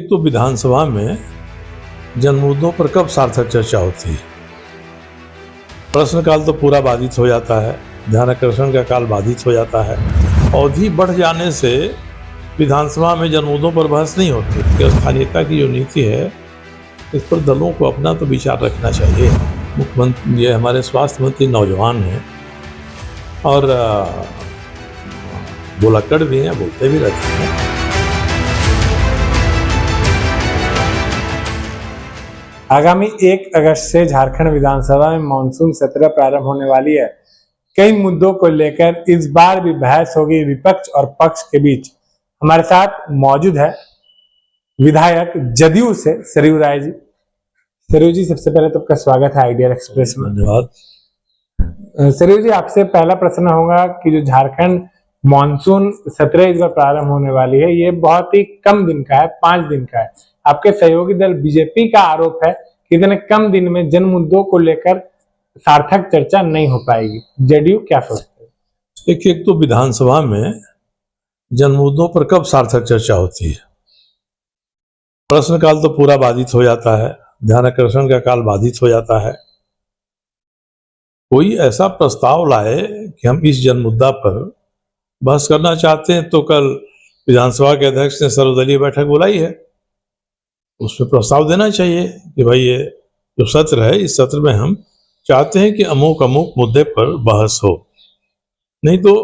एक तो विधानसभा में जन मुद्दों पर कब सार्थक चर्चा होती है। प्रश्नकाल तो पूरा बाधित हो जाता है, ध्यानाकर्षण का काल बाधित हो जाता है। अवधि बढ़ जाने से विधानसभा में जन मुद्दों पर बहस नहीं होती कि स्थानीयता की जो नीति है इस पर दलों को अपना तो विचार रखना चाहिए। मुख्यमंत्री ये हमारे स्वास्थ्य मंत्री नौजवान हैं और बुलक्कड़ भी हैं, बोलते भी रहते हैं। आगामी 1 अगस्त से झारखंड विधानसभा में मानसून सत्र प्रारंभ होने वाली है। कई मुद्दों को लेकर इस बार भी बहस होगी विपक्ष और पक्ष के बीच। हमारे साथ मौजूद है विधायक जदयू से सरयू राय जी। सरयू जी, सबसे पहले तो आपका स्वागत है आइडियल एक्सप्रेस में। धन्यवाद। सरयू जी, आपसे पहला प्रश्न होगा कि जो झारखंड मानसून सत्र इस बार प्रारंभ होने वाली है, ये बहुत ही कम दिन का है, 5 दिन का है। आपके सहयोगी दल बीजेपी का आरोप है कि इतने कम दिन में जन मुद्दों को लेकर सार्थक चर्चा नहीं हो पाएगी। जदयू क्या सोचते हैं? देखिए, एक तो विधानसभा में जन मुद्दों पर कब सार्थक चर्चा होती है। प्रश्नकाल तो पूरा बाधित हो जाता है, ध्यानाकर्षण का काल बाधित हो जाता है। कोई ऐसा प्रस्ताव लाए कि हम इस जन मुद्दा पर बहस करना चाहते हैं तो कल विधानसभा के अध्यक्ष ने सर्वदलीय बैठक बुलाई है, उसमें प्रस्ताव देना चाहिए कि भाई ये जो सत्र है, इस सत्र में हम चाहते हैं कि अमुक अमुक मुद्दे पर बहस हो। नहीं तो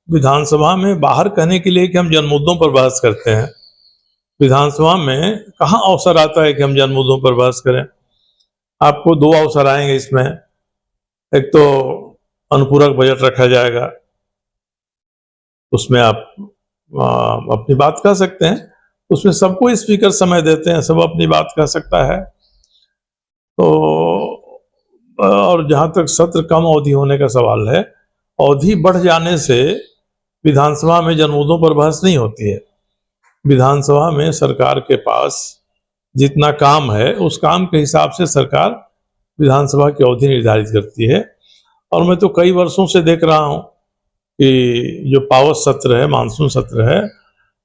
विधानसभा में बाहर कहने के लिए कि हम जन मुद्दों पर बहस करते हैं, विधानसभा में कहाँ अवसर आता है कि हम जन मुद्दों पर बहस करें। आपको 2 अवसर आएंगे इसमें। एक तो अनुपूरक बजट रखा जाएगा, उसमें आप अपनी बात कह सकते हैं, उसमें सबको स्पीकर समय देते हैं, सब अपनी बात कह सकता है। तो और जहाँ तक सत्र कम अवधि होने का सवाल है, अवधि बढ़ जाने से विधानसभा में जन मुद्दों पर बहस नहीं होती है। विधानसभा में सरकार के पास जितना काम है उस काम के हिसाब से सरकार विधानसभा की अवधि निर्धारित करती है। और मैं तो कई वर्षों से देख रहा हूँ कि जो पावस सत्र है, मानसून सत्र है,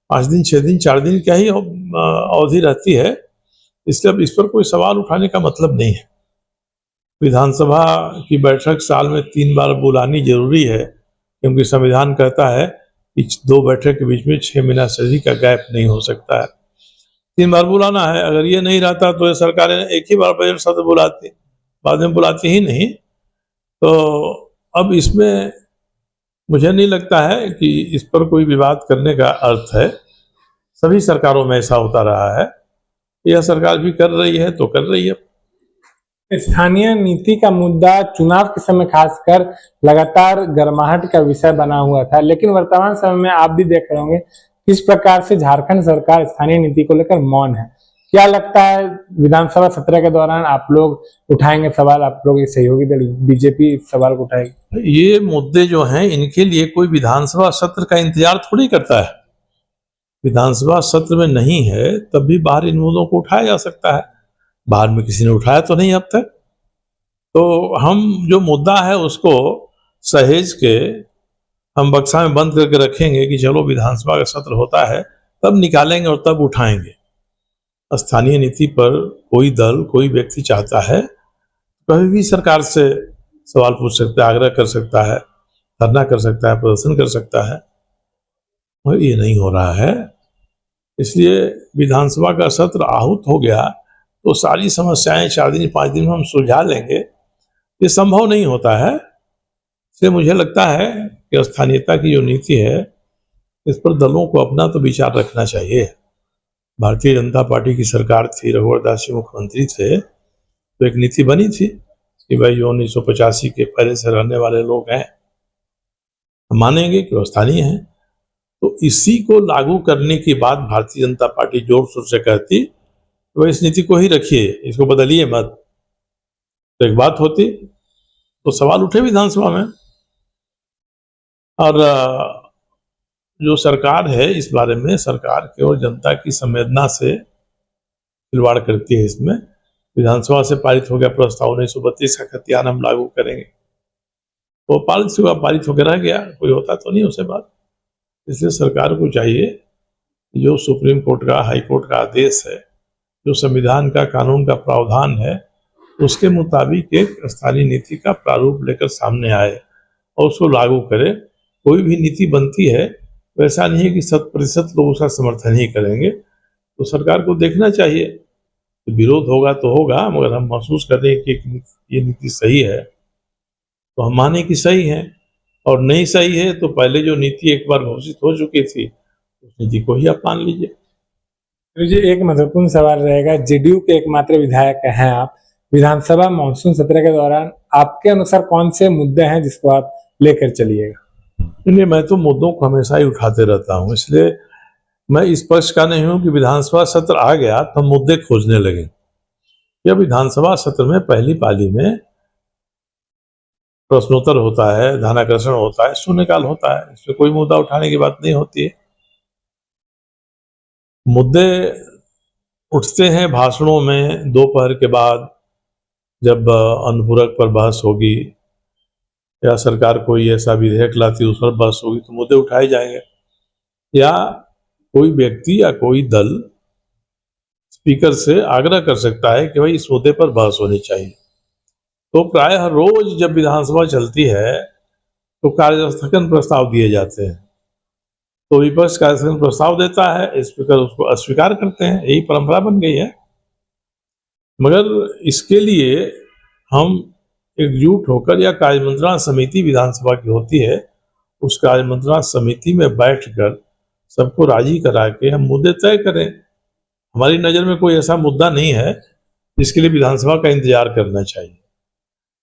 5 दिन 6 दिन 4 दिन क्या ही अवधि रहती है। इसलिए अब इस पर कोई सवाल उठाने का मतलब नहीं है। विधानसभा की बैठक साल में 3 बार बुलानी जरूरी है, क्योंकि संविधान कहता है कि 2 बैठक के बीच में 6 महीना से अधिक का गैप नहीं हो सकता है। 3 बार बुलाना है। अगर ये नहीं रहता तो ये सरकारें एक ही बार बजट सत्र बुलाती, बाद में बुलाती ही नहीं। तो अब इसमें मुझे नहीं लगता है कि इस पर कोई विवाद करने का अर्थ है। सभी सरकारों में ऐसा होता रहा है, यह सरकार भी कर रही है तो कर रही है। स्थानीय नीति का मुद्दा चुनाव के समय खासकर लगातार गर्माहट का विषय बना हुआ था, लेकिन वर्तमान समय में आप भी देख रहे होंगे किस प्रकार से झारखंड सरकार स्थानीय नीति को लेकर मौन है। क्या लगता है विधानसभा सत्र के दौरान आप लोग उठाएंगे सवाल, आप लोग सहयोगी दल बीजेपी सवाल को उठाएगी? ये मुद्दे जो हैं, इनके लिए कोई विधानसभा सत्र का इंतजार थोड़ी करता है। विधानसभा सत्र में नहीं है तब भी बाहर इन मुद्दों को उठाया जा सकता है। बाहर में किसी ने उठाया तो नहीं अब तक। तो हम जो मुद्दा है उसको सहेज के हम बक्सा में बंद करके रखेंगे कि चलो विधानसभा का सत्र होता है तब निकालेंगे और तब उठाएंगे। स्थानीय नीति पर कोई दल, कोई व्यक्ति चाहता है कभी भी सरकार से सवाल पूछ सकता है, आग्रह कर सकता है, धरना कर सकता है, प्रदर्शन कर सकता है। और ये नहीं हो रहा है। इसलिए विधानसभा का सत्र आहूत हो गया तो सारी समस्याएं 4 दिन 5 दिन में हम सुलझा लेंगे, ये संभव नहीं होता है। इसलिए मुझे लगता है कि स्थानीयता की जो नीति है इस पर दलों को अपना तो विचार रखना चाहिए। भारतीय जनता पार्टी की सरकार थी, रघुवर दास जी मुख्यमंत्री थे, तो एक नीति बनी थी कि भाई जो 1985 के पहले से रहने वाले लोग हैं, हम मानेंगे कि वो स्थानीय हैं। तो इसी को लागू करने की बात भारतीय जनता पार्टी जोर शोर से कहती, तो इस नीति को ही रखिए, इसको बदलिए मत। तो एक बात होती तो सवाल उठे विधानसभा में। और जो सरकार है इस बारे में, सरकार केवल जनता की संवेदना से खिलवाड़ करती है। इसमें विधानसभा से पारित हो गया प्रस्ताव 1932 का खतियान हम लागू करेंगे, वो पारित हुआ, पारित होकर रह गया, कोई होता तो नहीं उसे बात। इसलिए सरकार को चाहिए जो सुप्रीम कोर्ट का, हाई कोर्ट का आदेश है, जो संविधान का, कानून का प्रावधान है, उसके मुताबिक एक स्थानीय नीति का प्रारूप लेकर सामने आए और उसको लागू करे। कोई भी नीति बनती है, वैसा नहीं है कि 100% लोग उसका समर्थन ही करेंगे। तो सरकार को देखना चाहिए, विरोध होगा तो होगा, मगर हम महसूस कर रहे हैं कि ये नीति सही है तो हम माने कि सही है, और नहीं सही है तो पहले जो नीति एक बार घोषित हो चुकी थी उस नीति को ही आप मान लीजिए। तो जी एक महत्वपूर्ण सवाल रहेगा, जेडीयू के एकमात्र विधायक हैं आप, विधानसभा मानसून सत्र के दौरान आपके अनुसार कौन से मुद्दे हैं जिसको आप लेकर चलिएगा? इसलिए मैं तो मुद्दों को हमेशा ही उठाते रहता हूँ, इसलिए मैं इस पक्ष का नहीं हूँ कि विधानसभा सत्र आ गया तो हम मुद्दे खोजने लगे। यह विधानसभा सत्र में पहली पाली में प्रश्नोत्तर होता है, ध्यानाकर्षण होता है, शून्यकाल होता है, इसमें कोई मुद्दा उठाने की बात नहीं होती है। मुद्दे उठते हैं भाषणों में, दोपहर के बाद जब अनुपूरक पर बहस होगी या सरकार कोई ऐसा विधेयक लाती है उस पर बहस होगी तो मुद्दे उठाए जाएंगे, या कोई व्यक्ति या कोई दल स्पीकर से आग्रह कर सकता है कि भाई इस मुद्दे पर बहस होनी चाहिए। तो प्रायः रोज जब विधानसभा चलती है तो कार्यस्थगन प्रस्ताव दिए जाते हैं, तो विपक्ष कार्यस्थगन प्रस्ताव देता है, स्पीकर उसको अस्वीकार करते हैं, यही परंपरा बन गई है। मगर इसके लिए हम एकजुट होकर, या कार्यमंत्रणा समिति विधानसभा की होती है, उस कार्यमंत्रणा समिति में बैठकर सबको राजी करा के हम मुद्दे तय करें। हमारी नज़र में कोई ऐसा मुद्दा नहीं है जिसके लिए विधानसभा का इंतजार करना चाहिए।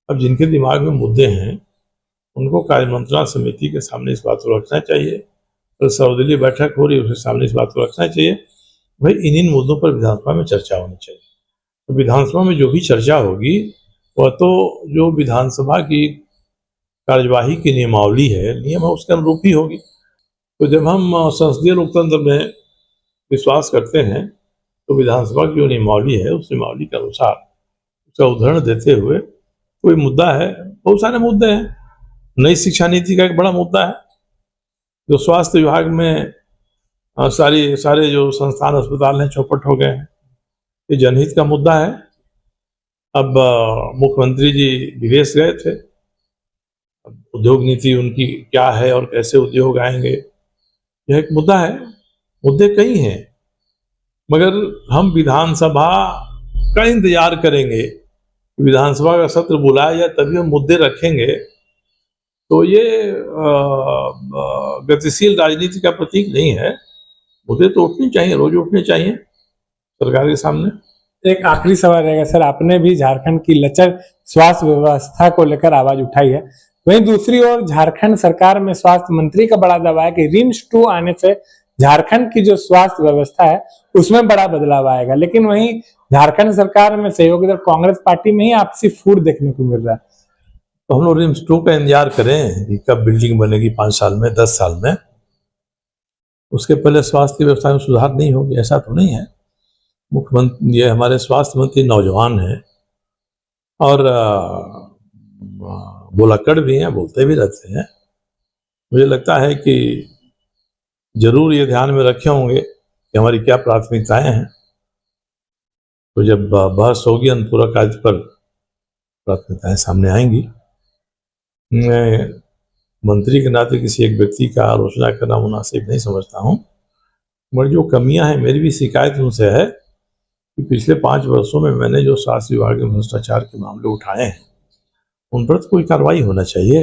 अब जिनके दिमाग में मुद्दे हैं उनको कार्यमंत्रणा समिति के सामने इस बात को रखना चाहिए, और सर्वदलीय बैठक हो रही है उसके सामने इस बात को रखना चाहिए, भाई इन मुद्दों पर विधानसभा में चर्चा होनी चाहिए। तो विधानसभा में जो भी चर्चा होगी वह तो जो विधानसभा की कार्यवाही की नियमावली है, नियम है, उसके अनुरूप ही होगी। तो जब हम संसदीय लोकतंत्र में विश्वास करते हैं तो विधानसभा की जो नियमावली है उस नियमावली के अनुसार उसका उदाहरण देते हुए कोई मुद्दा है, बहुत सारे मुद्दे हैं। नई शिक्षा नीति का एक बड़ा मुद्दा है, जो स्वास्थ्य विभाग में सारे जो संस्थान अस्पताल हैं चौपट हो गए हैं, ये जनहित का मुद्दा है। अब मुख्यमंत्री जी विदेश गए थे, उद्योग नीति उनकी क्या है और कैसे उद्योग आएंगे, यह एक मुद्दा है। मुद्दे कई हैं, मगर हम विधानसभा का इंतजार करेंगे, विधानसभा का सत्र बुलाया जाए तभी हम मुद्दे रखेंगे, तो ये गतिशील राजनीति का प्रतीक नहीं है। मुद्दे तो उठने चाहिए, रोज उठने चाहिए सरकार के सामने। एक आखिरी सवाल रहेगा सर, आपने भी झारखंड की लचर स्वास्थ्य व्यवस्था को लेकर आवाज उठाई है, वहीं दूसरी ओर झारखंड सरकार में स्वास्थ्य मंत्री का बड़ा दावा है कि RIMS-2 आने से झारखंड की जो स्वास्थ्य व्यवस्था है उसमें बड़ा बदलाव आएगा, लेकिन वहीं झारखंड सरकार में सहयोगी दल कांग्रेस पार्टी में ही आपसी फूट देखने को मिल रहा है। तो हम लोग RIMS-2 का इंतजार करें कि कब बिल्डिंग बनेगी, 5 साल में, 10 साल में, उसके पहले स्वास्थ्य की व्यवस्था में सुधार नहीं होगी, ऐसा तो नहीं है। मुख्यमंत्री, ये हमारे स्वास्थ्य मंत्री नौजवान हैं और बोलक्कड़ भी हैं, बोलते भी रहते हैं। मुझे लगता है कि जरूर ये ध्यान में रखे होंगे कि हमारी क्या प्राथमिकताएं हैं, तो जब बहस होगी अनुपूरक कार्य पर प्राथमिकताएं सामने आएंगी। मैं मंत्री के नाते किसी एक व्यक्ति का आलोचना करना मुनासिब नहीं समझता हूँ, मगर जो कमियां हैं, मेरी भी शिकायत उनसे है कि पिछले 5 वर्षों में मैंने जो स्वास्थ्य विभाग के भ्रष्टाचार के मामले उठाए हैं उन पर तो कोई कार्रवाई होना चाहिए।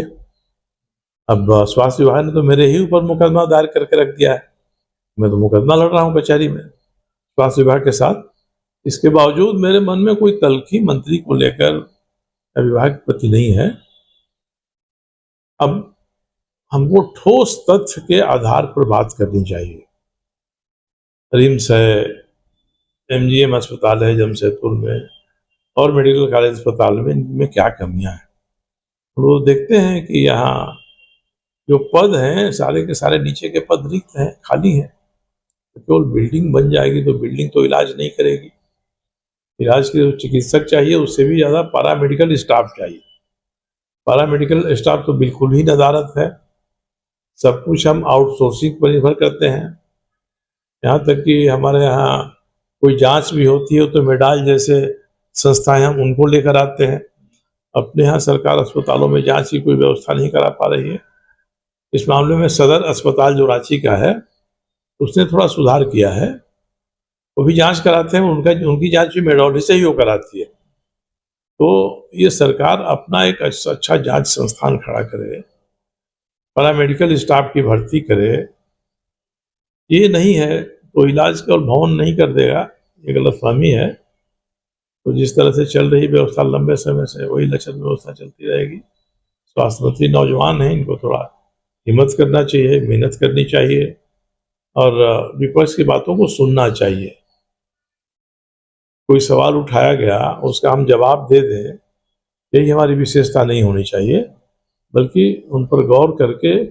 अब स्वास्थ्य विभाग ने तो मेरे ही ऊपर मुकदमा दायर करके रख दिया है, मैं तो मुकदमा लड़ रहा हूँ कचहरी में स्वास्थ्य विभाग के साथ। इसके बावजूद मेरे मन में कोई तल्खी मंत्री को लेकर विभाग के प्रति नहीं है। अब हमको ठोस तथ्य के आधार पर बात करनी चाहिए। रिम्स है, MGM अस्पताल है जमशेदपुर में, और मेडिकल कॉलेज अस्पताल में, इनमें क्या कमियां हैं। वो देखते हैं कि यहाँ जो पद हैं सारे के सारे नीचे के पद रिक्त हैं, खाली हैं। तो केवल बिल्डिंग बन जाएगी तो बिल्डिंग तो इलाज नहीं करेगी। इलाज के जो चिकित्सक चाहिए उससे भी ज़्यादा पैरामेडिकल स्टाफ चाहिए। पैरामेडिकल स्टाफ तो बिल्कुल ही नदारत है, सब कुछ हम आउटसोर्सिंग पर निर्भर करते हैं। यहाँ तक कि हमारे यहाँ कोई जांच भी होती है तो मेडाल जैसे संस्थाएं हम उनको लेकर आते हैं। अपने यहाँ सरकार अस्पतालों में जांच की कोई व्यवस्था नहीं करा पा रही है। इस मामले में सदर अस्पताल जो रांची का है उसने थोड़ा सुधार किया है, वो भी जांच कराते हैं, उनकी जांच भी मेडोली से ही वो कराती है। तो ये सरकार अपना एक अच्छा जांच संस्थान खड़ा करे, पैरामेडिकल स्टाफ की भर्ती करे। ये नहीं है तो इलाज केवल भवन नहीं कर देगा, ये गलतफहमी है। तो जिस तरह से चल रही व्यवस्था लंबे समय से वही लचर व्यवस्था चलती रहेगी। स्वास्थ्य मंत्री नौजवान हैं, इनको थोड़ा हिम्मत करना चाहिए, मेहनत करनी चाहिए और विपक्ष की बातों को सुनना चाहिए। कोई सवाल उठाया गया उसका हम जवाब दे दें, यही हमारी विशेषता नहीं होनी चाहिए, बल्कि उन पर गौर करके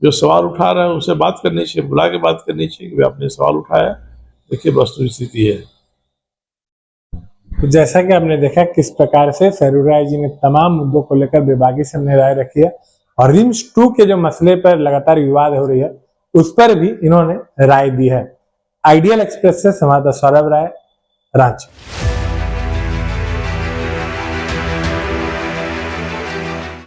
जो सवाल उठा रहा है उनसे बात करनी चाहिए, बुला के बात करनी चाहिए कि वे आपने सवाल उठाया, देखिए वस्तु स्थिति है। तो जैसा कि आपने देखा किस प्रकार से फेरू राय जी ने तमाम मुद्दों को लेकर बेबाकी से अपनी राय रखी है और रिम्स 2 के जो मसले पर लगातार विवाद हो रही है उस पर भी इन्होंने राय दी है। आइडियल एक्सप्रेस से संवाददाता सौरभ राय, रांची।